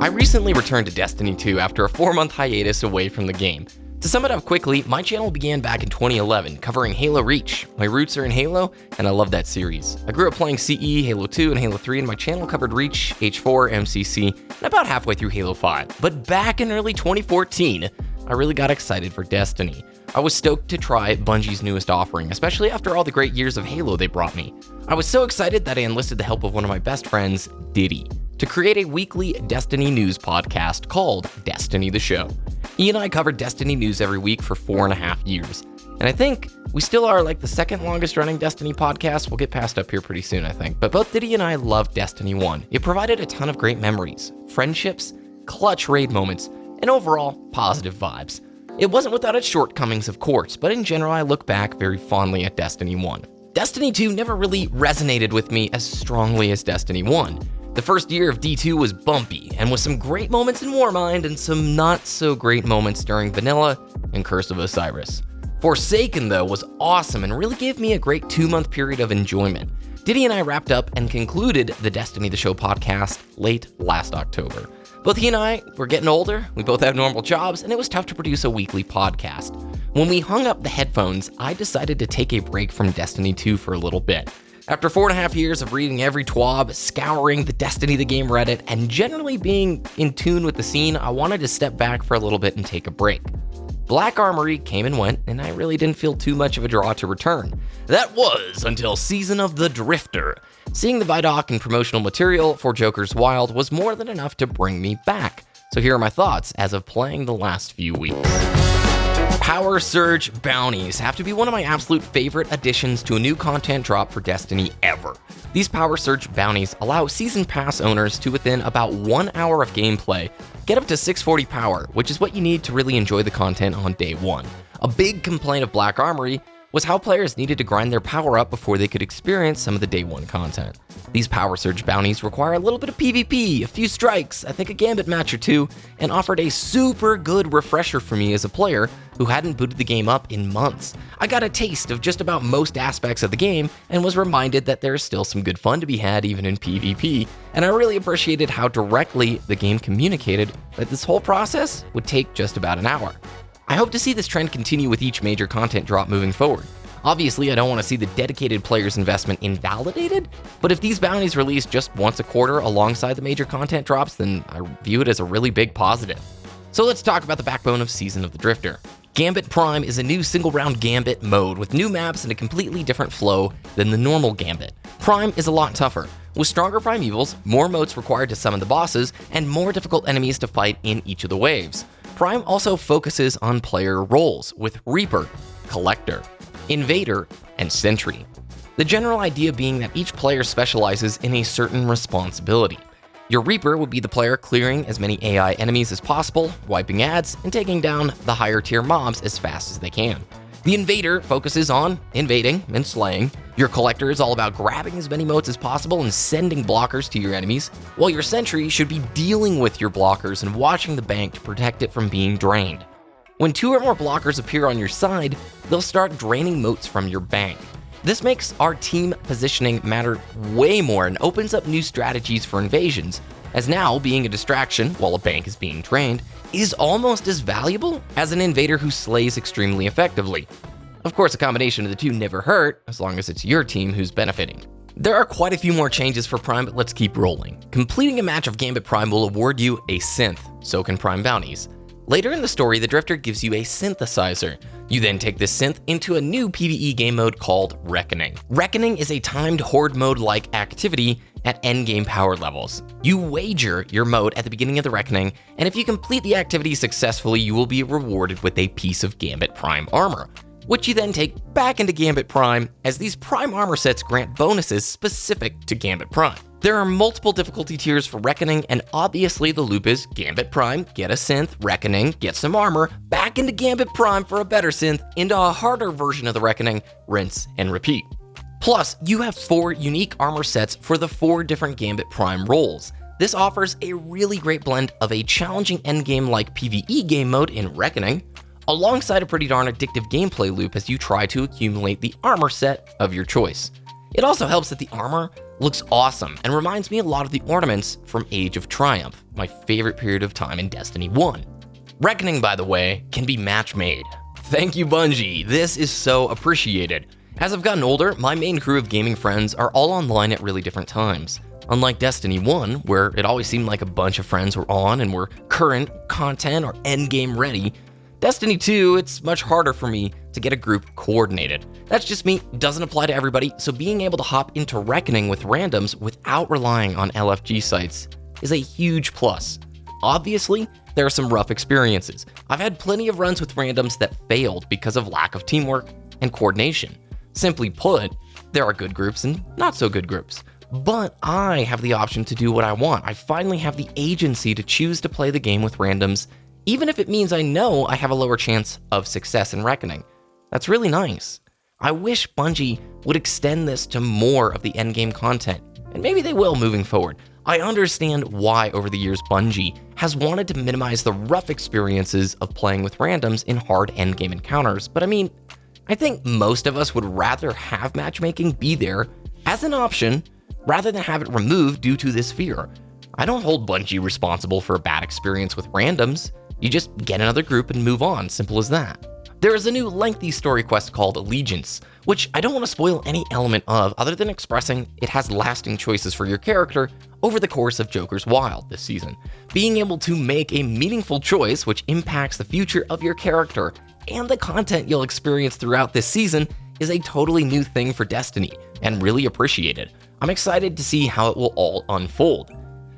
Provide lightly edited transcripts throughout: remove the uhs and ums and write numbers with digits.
I recently returned to Destiny 2 after a 4-month hiatus away from the game. To sum it up quickly, my channel began back in 2011, covering Halo Reach. My roots are in Halo, and I love that series. I grew up playing CE, Halo 2, and Halo 3, and my channel covered Reach, H4, MCC, and about halfway through Halo 5. But back in early 2014, I really got excited for Destiny. I was stoked to try Bungie's newest offering, especially after all the great years of Halo they brought me. I was so excited that I enlisted the help of one of my best friends, Diddy, to create a weekly Destiny news podcast called Destiny the Show. He and I covered Destiny news every week for 4.5 years. And I think we still are like the second longest running Destiny podcast. We'll get past up here pretty soon, I think. But both Diddy and I loved Destiny 1. It provided a ton of great memories, friendships, clutch raid moments, and overall positive vibes. It wasn't without its shortcomings, of course, but in general, I look back very fondly at Destiny 1. Destiny 2 never really resonated with me as strongly as Destiny 1. The first year of D2 was bumpy, and with some great moments in Warmind and some not-so-great moments during Vanilla and Curse of Osiris. Forsaken, though, was awesome and really gave me a great 2-month period of enjoyment. Diddy and I wrapped up and concluded the Destiny the Show podcast late last October. Both he and I were getting older, we both have normal jobs, and it was tough to produce a weekly podcast. When we hung up the headphones, I decided to take a break from Destiny 2 for a little bit. After 4.5 years of reading every TWAB, scouring the Destiny the Game Reddit, and generally being in tune with the scene, I wanted to step back for a little bit and take a break. Black Armory came and went, and I really didn't feel too much of a draw to return. That was until Season of the Drifter. Seeing the Vidoc and promotional material for Joker's Wild was more than enough to bring me back. So here are my thoughts as of playing the last few weeks. Power Surge bounties have to be one of my absolute favorite additions to a new content drop for Destiny ever. These Power Surge bounties allow Season Pass owners to, within about 1 hour of gameplay, get up to 640 power, which is what you need to really enjoy the content on day one. A big complaint of Black Armory was how players needed to grind their power up before they could experience some of the day one content. These Power Surge bounties require a little bit of PvP, a few strikes, I think a Gambit match or two, and offered a super good refresher for me as a player who hadn't booted the game up in months. I got a taste of just about most aspects of the game and was reminded that there is still some good fun to be had even in PvP, and I really appreciated how directly the game communicated that this whole process would take just about an hour. I hope to see this trend continue with each major content drop moving forward. Obviously, I don't want to see the dedicated player's investment invalidated, but if these bounties release just once a quarter alongside the major content drops, then I view it as a really big positive. So let's talk about the backbone of Season of the Drifter. Gambit Prime is a new single-round Gambit mode with new maps and a completely different flow than the normal Gambit. Prime is a lot tougher, with stronger primevals, more motes required to summon the bosses, and more difficult enemies to fight in each of the waves. Prime also focuses on player roles, with Reaper, Collector, Invader, and Sentry. The general idea being that each player specializes in a certain responsibility. Your Reaper would be the player clearing as many AI enemies as possible, wiping ads, and taking down the higher tier mobs as fast as they can. The Invader focuses on invading and slaying. Your Collector is all about grabbing as many motes as possible and sending blockers to your enemies, while your Sentry should be dealing with your blockers and watching the bank to protect it from being drained. When 2 or more blockers appear on your side, they'll start draining motes from your bank. This makes our team positioning matter way more and opens up new strategies for invasions, as now being a distraction while a bank is being drained is almost as valuable as an invader who slays extremely effectively. Of course, a combination of the two never hurt, as long as it's your team who's benefiting. There are quite a few more changes for Prime, but let's keep rolling. Completing a match of Gambit Prime will award you a synth, so can Prime bounties. Later in the story, the Drifter gives you a synthesizer. You then take this synth into a new PvE game mode called Reckoning. Reckoning is a timed horde mode-like activity at endgame power levels. You wager your mode at the beginning of the Reckoning, and if you complete the activity successfully, you will be rewarded with a piece of Gambit Prime armor, which you then take back into Gambit Prime, as these Prime armor sets grant bonuses specific to Gambit Prime. There are multiple difficulty tiers for Reckoning, and obviously the loop is Gambit Prime, get a synth, Reckoning, get some armor, back into Gambit Prime for a better synth, into a harder version of the Reckoning, rinse and repeat. Plus, you have 4 unique armor sets for the 4 different Gambit Prime roles. This offers a really great blend of a challenging endgame-like PvE game mode in Reckoning, alongside a pretty darn addictive gameplay loop as you try to accumulate the armor set of your choice. It also helps that the armor looks awesome and reminds me a lot of the ornaments from Age of Triumph, my favorite period of time in Destiny 1. Reckoning, by the way, can be match made. Thank you, Bungie. This is so appreciated. As I've gotten older, my main crew of gaming friends are all online at really different times. Unlike Destiny 1, where it always seemed like a bunch of friends were on and were current, content, or endgame ready, Destiny 2, it's much harder for me to get a group coordinated. That's just me, doesn't apply to everybody, so being able to hop into Reckoning with randoms without relying on LFG sites is a huge plus. Obviously, there are some rough experiences. I've had plenty of runs with randoms that failed because of lack of teamwork and coordination. Simply put, there are good groups and not so good groups. But I have the option to do what I want. I finally have the agency to choose to play the game with randoms, even if it means I know I have a lower chance of success in Reckoning. That's really nice. I wish Bungie would extend this to more of the endgame content, and maybe they will moving forward. I understand why over the years Bungie has wanted to minimize the rough experiences of playing with randoms in hard endgame encounters, but I mean, I think most of us would rather have matchmaking be there as an option rather than have it removed due to this fear. I don't hold Bungie responsible for a bad experience with randoms. You just get another group and move on, simple as that. There is a new lengthy story quest called Allegiance, which I don't want to spoil any element of other than expressing it has lasting choices for your character over the course of Joker's Wild this season. Being able to make a meaningful choice which impacts the future of your character and the content you'll experience throughout this season is a totally new thing for Destiny and really appreciated. I'm excited to see how it will all unfold.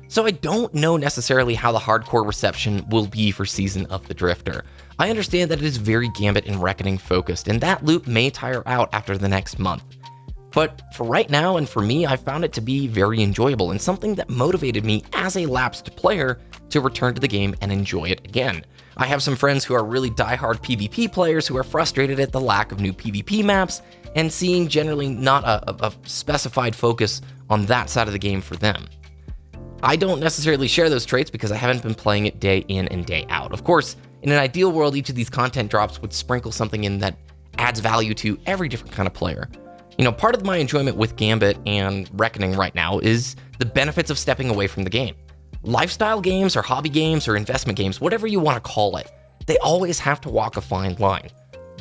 So I don't know necessarily how the hardcore reception will be for Season of the Drifter. I understand that it is very Gambit and Reckoning focused, and that loop may tire out after the next month. But for right now and for me, I found it to be very enjoyable and something that motivated me as a lapsed player to return to the game and enjoy it again. I have some friends who are really diehard PvP players who are frustrated at the lack of new PvP maps and seeing generally not a specified focus on that side of the game for them. I don't necessarily share those traits because I haven't been playing it day in and day out. Of course, in an ideal world, each of these content drops would sprinkle something in that adds value to every different kind of player. You know, part of my enjoyment with Gambit and Reckoning right now is the benefits of stepping away from the game. Lifestyle games or hobby games or investment games, whatever you want to call it, they always have to walk a fine line.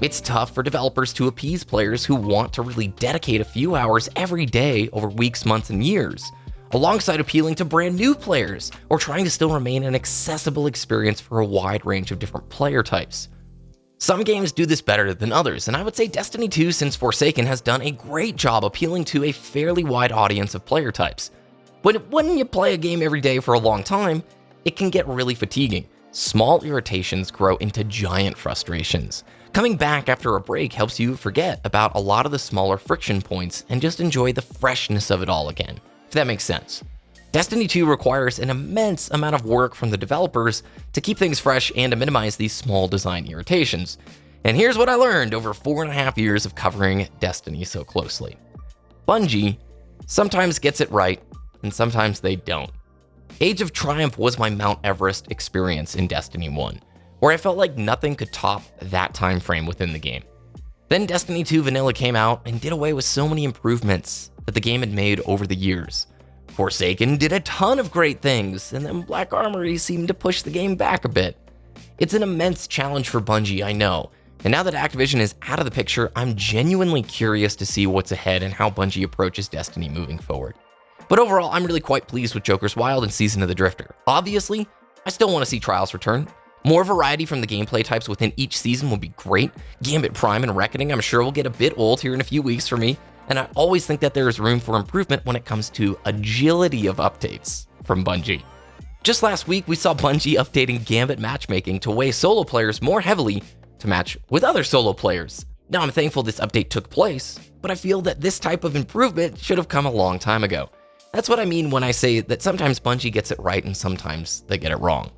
It's tough for developers to appease players who want to really dedicate a few hours every day over weeks, months, and years, alongside appealing to brand new players or trying to still remain an accessible experience for a wide range of different player types. Some games do this better than others, and I would say Destiny 2 since Forsaken has done a great job appealing to a fairly wide audience of player types. But when you play a game every day for a long time, it can get really fatiguing. Small irritations grow into giant frustrations. Coming back after a break helps you forget about a lot of the smaller friction points and just enjoy the freshness of it all again, if that makes sense. Destiny 2 requires an immense amount of work from the developers to keep things fresh and to minimize these small design irritations. And here's what I learned over 4.5 years of covering Destiny so closely. Bungie sometimes gets it right, and sometimes they don't. Age of Triumph was my Mount Everest experience in Destiny 1, where I felt like nothing could top that time frame within the game. Then Destiny 2 Vanilla came out and did away with so many improvements that the game had made over the years. Forsaken did a ton of great things, and then Black Armory seemed to push the game back a bit. It's an immense challenge for Bungie, I know, and now that Activision is out of the picture, I'm genuinely curious to see what's ahead and how Bungie approaches Destiny moving forward. But overall, I'm really quite pleased with Joker's Wild and Season of the Drifter. Obviously, I still want to see Trials return. More variety from the gameplay types within each season would be great. Gambit Prime and Reckoning I'm sure will get a bit old here in a few weeks for me, and I always think that there is room for improvement when it comes to agility of updates from Bungie. Just last week, we saw Bungie updating Gambit matchmaking to weigh solo players more heavily to match with other solo players. Now, I'm thankful this update took place, but I feel that this type of improvement should have come a long time ago. That's what I mean when I say that sometimes Bungie gets it right and sometimes they get it wrong.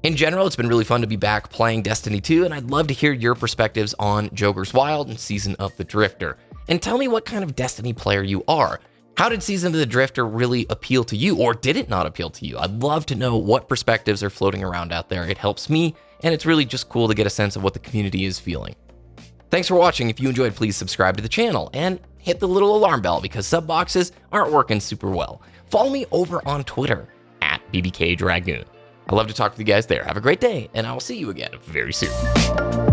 In general, it's been really fun to be back playing Destiny 2, and I'd love to hear your perspectives on Joker's Wild and Season of the Drifter. And tell me what kind of Destiny player you are. How did Season of the Drifter really appeal to you, or did it not appeal to you? I'd love to know what perspectives are floating around out there. It helps me, and it's really just cool to get a sense of what the community is feeling. Thanks for watching. If you enjoyed, please subscribe to the channel, and hit the little alarm bell because sub boxes aren't working super well. Follow me over on Twitter at BBKDRAGOON. I love to talk with you guys there. Have a great day, and I will see you again very soon.